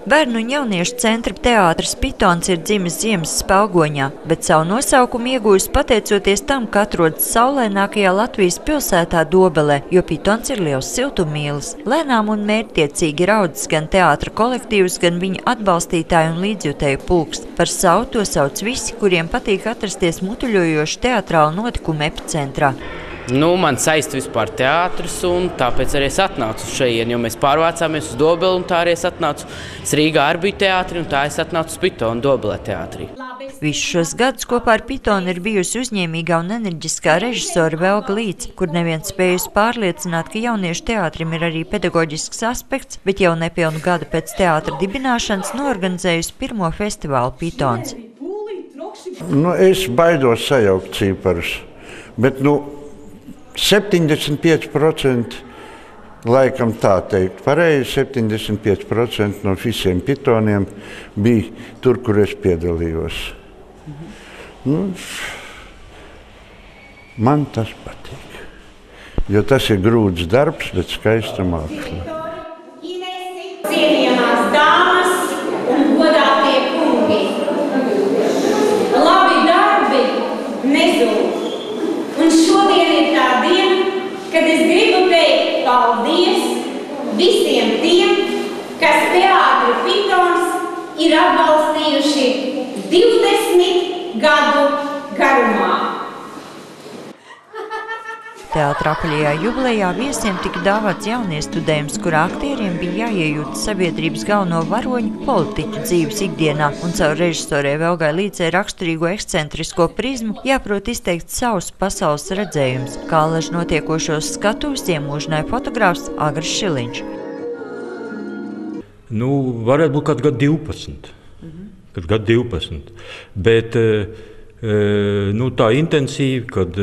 Bērnu un jauniešu centra teātris Pitons ir dzimis ziemas Spelgoņā, bet savu nosaukumu iegūjis pateicoties tam, ka atrodas saulainākajā Latvijas pilsētā Dobelē, jo Pitons ir liels siltummīlis. Lēnām un mērķtiecīgi ir audzis gan teātra kolektīvs, gan viņa atbalstītāju un līdzjutēju pulks. Par savu to sauc visi, kuriem patīk atrasties mutuļojošu teātrālu notikumu epicentrā. Man saista vispār teātris, un tāpēc arī es atnācu uz šejieni, jo mēs pārvācāmies uz Dobeli, un tā arī es atnācu. Es Rīgā arī biju teātri, un tā es atnācu uz Pitonu Dobelē teātrī. Visus šos gadus kopā ar Pitonu ir bijusi uzņēmīgā un enerģiskā režisora Velga Līca, kur neviens spējusi pārliecināt, ka jauniešu teātrim ir arī pedagoģisks aspekts, bet jau nepilnu gadu pēc teātra dibināšanas norganizējusi pirmo festivālu Pitons. Es baidos sajaukt ciparus, bet 75% laikam tā teikt. Pareizi 75% no visiem pitoniem bija tur, kur es piedalījos. Man tas patīk, jo tas ir grūts darbs, bet skaista māksla. Cienījamās dāmas un godātie kungi, labi darbi nezūd. Un šodien ir tā diena, kad es gribu teikt paldies visiem tiem, kas teātri Pitons ir atbalstījuši 20 gadu garumā. Teātra apaļajā jubilejā viesiem tika dāvāts jauniestudējums, kurā aktieriem bija jāiejūt sabiedrības galveno varoņu politiķu dzīves ikdienā un caur režisorei Velgai Līcei raksturīgo ekscentrisko prizmu jāprot izteikt savus pasaules redzējumus, kā allaž notiekošos skatuves iemūžināja fotogrāfs Agris Šiliņš. Varētu būt kaut gadu 12. Kaut gadu 12. Bet tā intensīvi, kad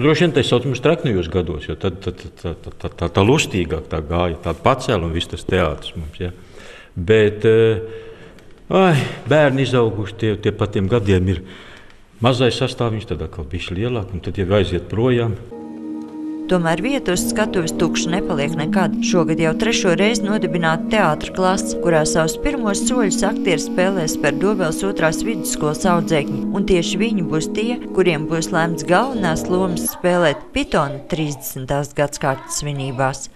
droši vien tā saucamās traknajos gados, jo tad tā lustīgāk tā gāja, tāda pacēla un viss tas teātris mums. Ja. Bet bērni izauguši tie pa tiem gadiem ir mazais sastāviņš, tad atkal bišķi lielāk, un tad jau aiziet projām. Tomēr vieta uz skatuves tukša nepaliek nekad. Šogad jau 3. reizi nodibināta teātra klase, kurā savus pirmos soļus aktieri spēlēs par Dobeles 2. vidusskolas audzēkņi, un tieši viņi būs tie, kuriem būs lemts galvenās lomas spēlēt Pitona 30. gadskārtas svinībās.